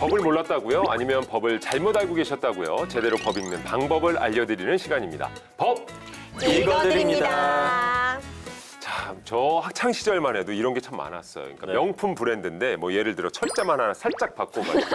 법을 몰랐다고요? 아니면 법을 잘못 알고 계셨다고요? 제대로 법 읽는 방법을 알려드리는 시간입니다. 법 읽어드립니다. 참, 저 학창 시절만 해도 이런 게 참 많았어요. 그러니까 네. 명품 브랜드인데 뭐 예를 들어 철자만 하나 살짝 바꿔가지고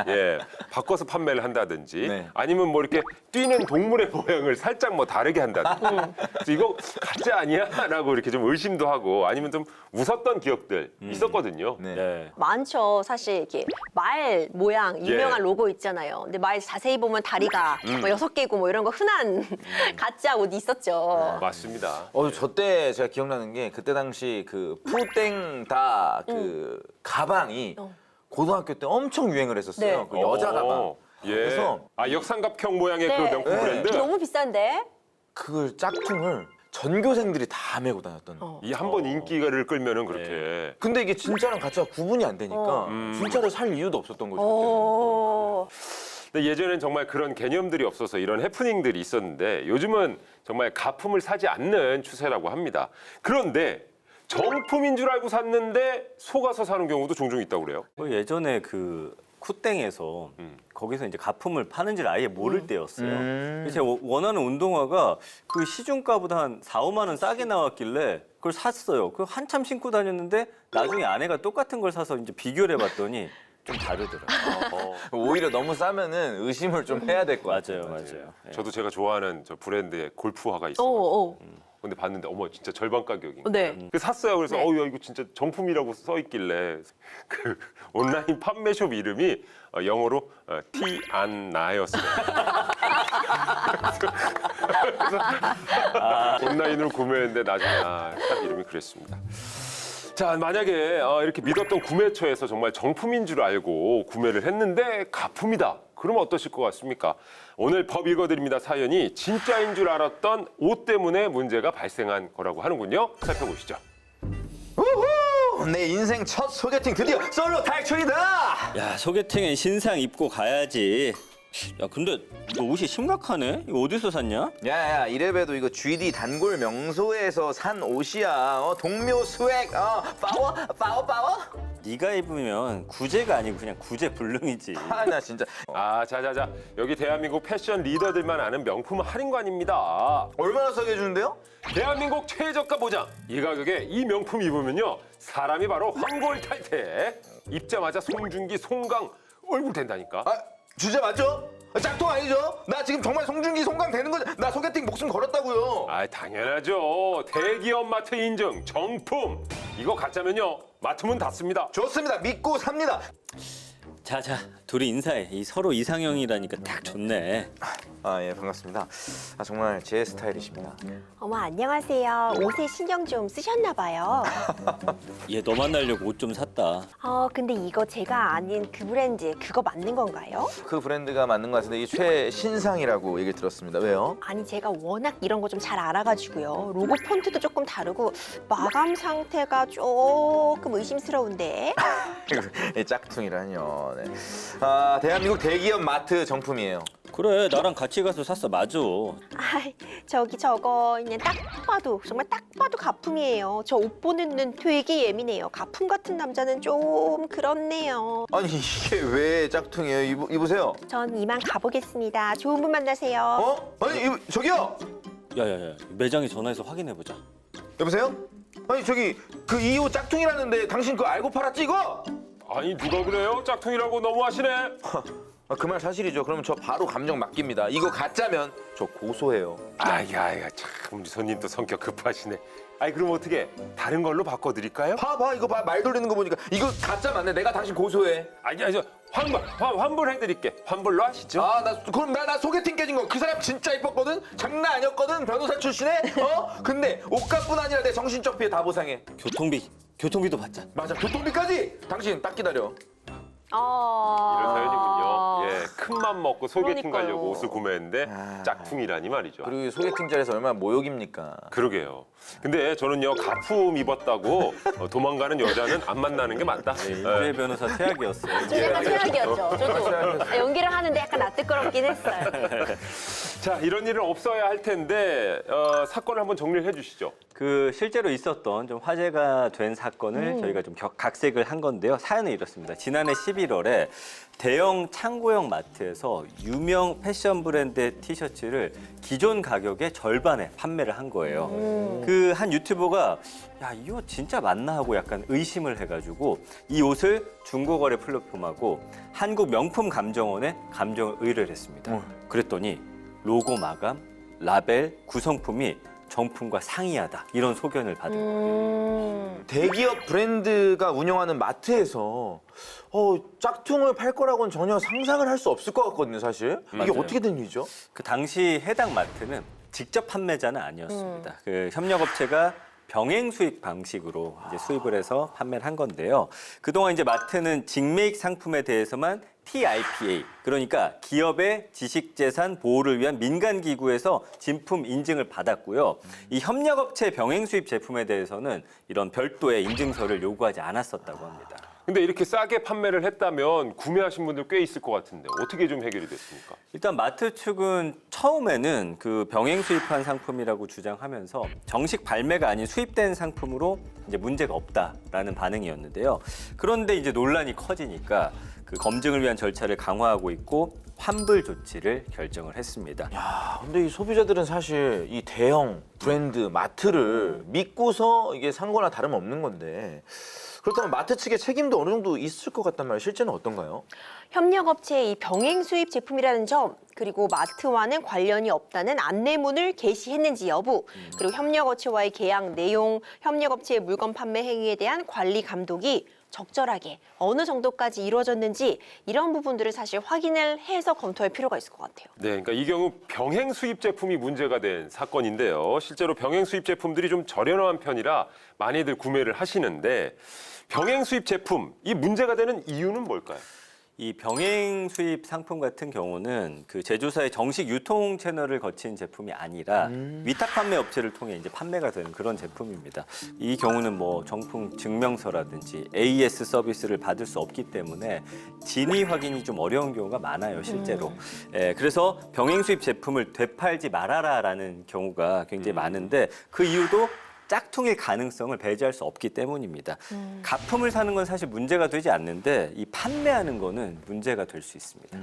예 바꿔서 판매를 한다든지 네. 아니면 뭐 이렇게 뛰는 동물의 모양을 살짝 뭐 다르게 한다든지 그래서 이거 가짜 아니야?라고 이렇게 좀 의심도 하고 아니면 좀 웃었던 기억들 있었거든요. 네. 네. 많죠. 사실 이렇게 말 모양 유명한 예. 로고 있잖아요. 근데 말 자세히 보면 다리가 뭐 6개고 뭐 이런 거 흔한 가짜 옷 있었죠. 맞습니다. 저 때 제가 기억나는 게 그때 당시 그 푸땡다 그 가방이 고등학교 때 엄청 유행을 했었어요. 네. 그 여자 가방. 예. 그래서 역삼각형 모양의 그 네. 명품 네. 브랜드. 너무 비싼데? 그 짝퉁을 전교생들이 다 메고 다녔던. 이 한 번 인기를 끌면은 그렇게. 근데 이게 진짜랑 가짜가 구분이 안 되니까 진짜를 살 이유도 없었던 거죠. 그때는. 오. 근데 예전엔 정말 그런 개념들이 없어서 이런 해프닝들이 있었는데 요즘은 정말 가품을 사지 않는 추세라고 합니다. 그런데 정품인 줄 알고 샀는데 속아서 사는 경우도 종종 있다고 그래요. 예전에 그 쿠땡에서 거기서 이제 가품을 파는지를 아예 모를 때였어요. 그래서 제가 원하는 운동화가 그 시중가보다 한 4, 5만 원 싸게 나왔길래 그걸 샀어요. 그 한참 신고 다녔는데 나중에 아내가 똑같은 걸 사서 이제 비교를 해봤더니 좀 다르더라고요. 오히려 너무 싸면은 의심을 좀 해야 될 것 같아요. 맞아요. 예. 저도 제가 좋아하는 저 브랜드의 골프화가 있어요. 오. 근데 봤는데 어머 진짜 절반 가격인 거예요. 네. 그래서 샀어요. 그래서 네. 야, 이거 진짜 정품이라고 써 있길래 그 온라인 판매숍 이름이 영어로 티안나였어요. 그래서 온라인으로 구매했는데 나중에 딱 이름이 그랬습니다. 자, 만약에 이렇게 믿었던 구매처에서 정말 정품인 줄 알고 구매를 했는데 가품이다. 그러면 어떠실 것 같습니까? 오늘 법 읽어드립니다 사연이 진짜인 줄 알았던 옷 때문에 문제가 발생한 거라고 하는군요. 살펴보시죠. 우후! 내 인생 첫 소개팅 드디어 솔로 탈출이다! 야, 소개팅엔 신상 입고 가야지. 야, 근데 너 옷이 심각하네? 이거 어디서 샀냐? 야야 이래봬도 이거 GD 단골 명소에서 산 옷이야. 동묘 스웩. 파워. 네가 입으면 구제가 아니고 그냥 구제 불능이지. 나 진짜. 자자자. 여기 대한민국 패션 리더들만 아는 명품 할인관입니다. 얼마나 싸게 해주는데요? 대한민국 최저가 보장. 이 가격에 이 명품 입으면요. 사람이 바로 황골탈태. 입자마자 송중기, 송강 얼굴 된다니까. 진짜 맞죠? 짝퉁 아니죠? 나 지금 정말 송중기 송강 되는 거죠? 나 소개팅 목숨 걸었다고요. 당연하죠. 대기업 마트 인증 정품. 이거 가짜면요. 마트문 닫습니다. 좋습니다. 믿고 삽니다. 자, 둘이 인사해. 이 서로 이상형이라니까 딱 좋네. 예, 반갑습니다. 정말 제 스타일이십니다. 어머, 안녕하세요. 옷에 신경 좀 쓰셨나 봐요. 얘 너 만나려고 옷 좀 샀다. 근데 이거 제가 아닌 그 브랜드 그거 맞는 건가요? 그 브랜드가 맞는 것 같은데 이게 최신상이라고 얘기를 들었습니다. 왜요? 아니 제가 워낙 이런 거 좀 잘 알아가지고요. 로고 폰트도 조금 다르고 마감 상태가 조금 의심스러운데. 짝퉁이라뇨. 네. 대한민국 대기업 마트 정품이에요. 그래, 나랑 같이 가서 샀어. 맞아. 저거 그냥 딱 봐도 정말 딱 봐도 가품이에요. 저 옷 보는 눈 되게 예민해요. 가품 같은 남자는 좀 그렇네요. 아니 이게 왜 짝퉁이에요? 입으세요. 전 이만 가보겠습니다. 좋은 분 만나세요. 아니 저기요. 야야야, 매장에 전화해서 확인해보자. 여보세요? 아니 저기 그 이 옷 짝퉁이라는데 당신 그거 알고 팔았지 이거? 아니 누가 그래요? 짝퉁이라고 너무하시네. 그 말 사실이죠. 그러면 저 바로 감정 맡깁니다. 이거 가짜면 저 고소해요. 야, 참 우리 손님 또 성격 급하시네. 그럼 어떻게 다른 걸로 바꿔드릴까요? 봐 이거 봐 말 돌리는 거 보니까 이거 가짜 맞네. 내가 당신 고소해. 저 환불해드릴게. 환불로 하시죠. 그럼 나 소개팅 깨진 거 그 사람 진짜 이뻤거든? 장난 아니었거든? 변호사 출신에? 근데 옷값뿐 아니라 내 정신적 피해 다 보상해. 교통비도 받자. 맞아 교통비까지. 당신 딱 기다려. 이런 사연이군요. 큰 맘 먹고 소개팅 그러니까요. 가려고 옷을 구매했는데 짝퉁이라니 말이죠. 그리고 소개팅 자리에서 얼마나 모욕입니까? 그러게요. 근데 저는요 가품 입었다고 도망가는 여자는 안 만나는 게 맞다. 이재 변호사 최악이었어요. 저 약간 최악이었죠. 저도 연기를 하는데 약간 낯뜨거럽긴 했어요. 자, 이런 일은 없어야 할 텐데 사건을 한번 정리를 해주시죠. 그 실제로 있었던 좀 화제가 된 사건을 저희가 좀 각색을 한 건데요. 사연은 이렇습니다. 지난해 11월에 대형 창고형 마트에서 유명 패션 브랜드의 티셔츠를 기존 가격의 절반에 판매를 한 거예요. 그 한 유튜버가 야, 이 옷 진짜 맞나 하고 약간 의심을 해가지고 이 옷을 중고거래 플랫폼하고 한국 명품 감정원에 감정을 의뢰를 했습니다. 그랬더니 로고 마감, 라벨, 구성품이 정품과 상이하다 이런 소견을 받은 거예요. 대기업 브랜드가 운영하는 마트에서 짝퉁을 팔 거라고는 전혀 상상을 할 수 없을 것 같거든요, 사실. 이게 맞아요. 어떻게 된 일이죠? 그 당시 해당 마트는 직접 판매자는 아니었습니다. 그 협력업체가 병행 수입 방식으로 이제 수입을 해서 판매를 한 건데요. 그동안 이제 마트는 직매입 상품에 대해서만 TIPA, 그러니까 기업의 지식재산 보호를 위한 민간기구에서 진품 인증을 받았고요. 이 협력업체 병행 수입 제품에 대해서는 이런 별도의 인증서를 요구하지 않았었다고 합니다. 근데 이렇게 싸게 판매를 했다면 구매하신 분들 꽤 있을 것 같은데 어떻게 좀 해결이 됐습니까? 일단 마트 측은 처음에는 그 병행 수입한 상품이라고 주장하면서 정식 발매가 아닌 수입된 상품으로 이제 문제가 없다라는 반응이었는데요. 그런데 이제 논란이 커지니까 그 검증을 위한 절차를 강화하고 있고 환불 조치를 결정을 했습니다. 야, 근데 이 소비자들은 사실 이 대형 브랜드 마트를 믿고서 이게 산 거나 다름없는 건데 그렇다면 마트 측의 책임도 어느 정도 있을 것 같단 말이에요. 실제는 어떤가요? 협력업체의 이 병행 수입 제품이라는 점, 그리고 마트와는 관련이 없다는 안내문을 게시했는지 여부, 그리고 협력업체와의 계약 내용, 협력업체의 물건 판매 행위에 대한 관리 감독이 적절하게 어느 정도까지 이루어졌는지 이런 부분들을 사실 확인을 해서 검토할 필요가 있을 것 같아요. 네, 그러니까 이 경우 병행 수입 제품이 문제가 된 사건인데요. 실제로 병행 수입 제품들이 좀 저렴한 편이라 많이들 구매를 하시는데 병행 수입 제품, 이 문제가 되는 이유는 뭘까요? 이 병행 수입 상품 같은 경우는 그 제조사의 정식 유통 채널을 거친 제품이 아니라 위탁 판매 업체를 통해 이제 판매가 되는 그런 제품입니다. 이 경우는 뭐 정품 증명서라든지 AS 서비스를 받을 수 없기 때문에 진위 확인이 좀 어려운 경우가 많아요, 실제로. 그래서 병행 수입 제품을 되팔지 말아라라는 경우가 굉장히 많은데 그 이유도 짝퉁일 가능성을 배제할 수 없기 때문입니다. 가품을 사는 건 사실 문제가 되지 않는데 이 판매하는 거는 문제가 될 수 있습니다.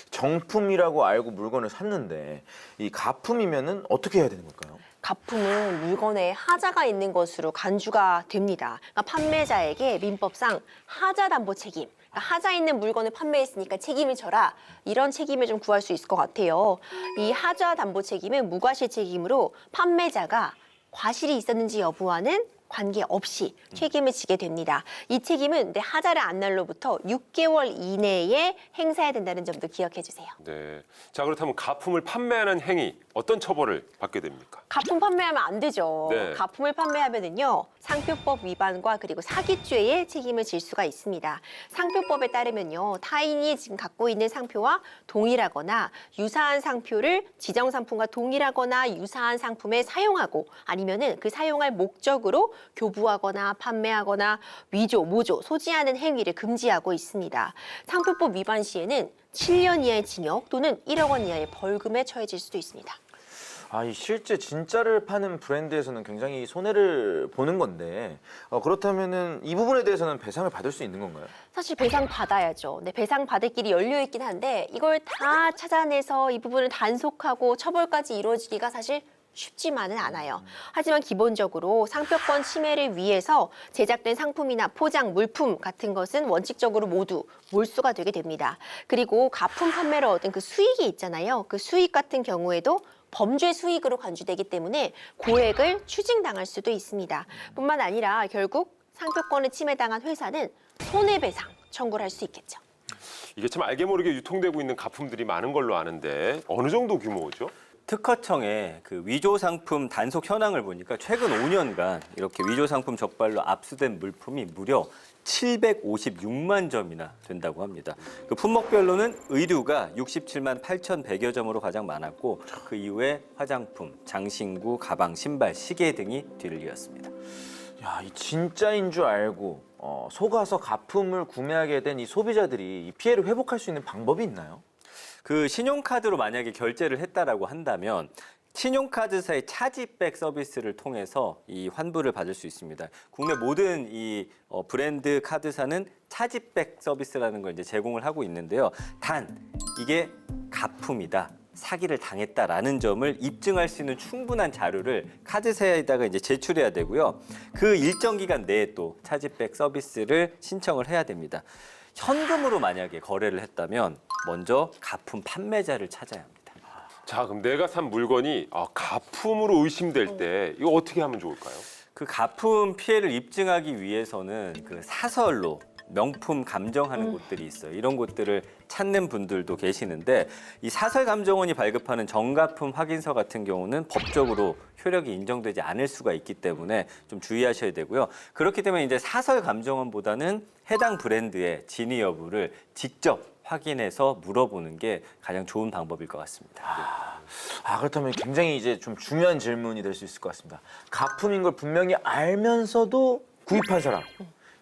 정품이라고 알고 물건을 샀는데 이 가품이면은 어떻게 해야 되는 걸까요? 가품은 물건에 하자가 있는 것으로 간주가 됩니다. 그러니까 판매자에게 민법상 하자 담보 책임, 그러니까 하자 있는 물건을 판매했으니까 책임을 져라, 이런 책임을 좀 구할 수 있을 것 같아요. 이 하자 담보 책임은 무과실 책임으로 판매자가 과실이 있었는지 여부와는 관계없이 책임을 지게 됩니다. 이 책임은 내 하자를 안 날로부터 6개월 이내에 행사해야 된다는 점도 기억해 주세요. 네. 자, 그렇다면 가품을 판매하는 행위, 어떤 처벌을 받게 됩니까? 가품 판매하면 안 되죠. 네. 가품을 판매하면은요, 상표법 위반과 그리고 사기죄의 책임을 질 수가 있습니다. 상표법에 따르면요, 타인이 지금 갖고 있는 상표와 동일하거나 유사한 상표를 지정 상품과 동일하거나 유사한 상품에 사용하고 아니면은 그 사용할 목적으로 교부하거나 판매하거나 위조, 모조, 소지하는 행위를 금지하고 있습니다. 상표법 위반 시에는 7년 이하의 징역 또는 1억 원 이하의 벌금에 처해질 수도 있습니다. 이 실제 진짜를 파는 브랜드에서는 굉장히 손해를 보는 건데 그렇다면은 이 부분에 대해서는 배상을 받을 수 있는 건가요? 사실 배상 받아야죠. 네, 배상 받을 길이 열려 있긴 한데 이걸 다 찾아내서 이 부분을 단속하고 처벌까지 이루어지기가 사실 쉽지만은 않아요. 하지만 기본적으로 상표권 침해를 위해서 제작된 상품이나 포장, 물품 같은 것은 원칙적으로 모두 몰수가 되게 됩니다. 그리고 가품 판매로 얻은 그 수익이 있잖아요. 그 수익 같은 경우에도 범죄 수익으로 간주되기 때문에 고액을 추징당할 수도 있습니다. 뿐만 아니라 결국 상표권을 침해당한 회사는 손해배상 청구를 할 수 있겠죠. 이게 참 알게 모르게 유통되고 있는 가품들이 많은 걸로 아는데 어느 정도 규모죠? 특허청의 그 위조 상품 단속 현황을 보니까 최근 5년간 이렇게 위조 상품 적발로 압수된 물품이 무려 756만 점이나 된다고 합니다. 그 품목별로는 의류가 67만 8,100여 점으로 가장 많았고 그 이후에 화장품, 장신구, 가방, 신발, 시계 등이 뒤를 이었습니다. 야, 이 진짜인 줄 알고 속아서 가품을 구매하게 된 이 소비자들이 이 피해를 회복할 수 있는 방법이 있나요? 그 신용카드로 만약에 결제를 했다라고 한다면 신용카드사의 차지백 서비스를 통해서 이 환불을 받을 수 있습니다. 국내 모든 이 브랜드 카드사는 차지백 서비스라는 걸 이제 제공을 하고 있는데요. 단 이게 가품이다. 사기를 당했다라는 점을 입증할 수 있는 충분한 자료를 카드사에다가 이제 제출해야 되고요. 그 일정 기간 내에 또 차지백 서비스를 신청을 해야 됩니다. 현금으로 만약에 거래를 했다면 먼저 가품 판매자를 찾아야 합니다. 자, 그럼 내가 산 물건이 가품으로 의심될 때 이거 어떻게 하면 좋을까요? 그 가품 피해를 입증하기 위해서는 그 사설로 명품 감정하는 곳들이 있어요. 이런 곳들을 찾는 분들도 계시는데 이 사설 감정원이 발급하는 정가품 확인서 같은 경우는 법적으로 효력이 인정되지 않을 수가 있기 때문에 좀 주의하셔야 되고요. 그렇기 때문에 이제 사설 감정원보다는 해당 브랜드의 진위 여부를 직접 확인해서 물어보는 게 가장 좋은 방법일 것 같습니다. 그렇다면 굉장히 이제 좀 중요한 질문이 될 수 있을 것 같습니다. 가품인 걸 분명히 알면서도 구입한 사람,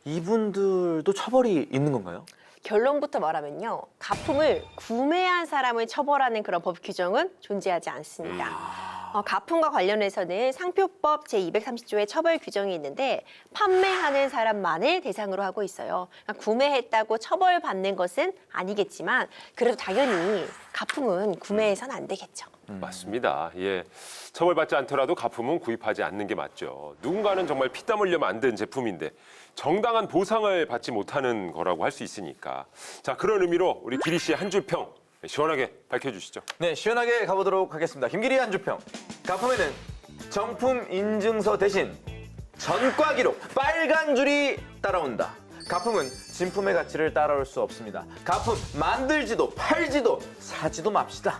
이분들도 처벌이 있는 건가요? 결론부터 말하면요. 가품을 구매한 사람을 처벌하는 그런 법 규정은 존재하지 않습니다. 가품과 관련해서는 상표법 제230조의 처벌 규정이 있는데 판매하는 사람만을 대상으로 하고 있어요. 그러니까 구매했다고 처벌받는 것은 아니겠지만 그래도 당연히 가품은 구매해서는 안 되겠죠. 맞습니다. 예. 처벌받지 않더라도 가품은 구입하지 않는 게 맞죠. 누군가는 정말 피땀 흘려 만든 제품인데 정당한 보상을 받지 못하는 거라고 할 수 있으니까. 자, 그런 의미로 우리 기리 씨의 한 줄 평 시원하게 밝혀주시죠. 네, 시원하게 가보도록 하겠습니다. 김기리의 한 주평. 가품에는 정품 인증서 대신 전과 기록, 빨간 줄이 따라온다. 가품은 진품의 가치를 따라올 수 없습니다. 가품 만들지도 팔지도 사지도 맙시다.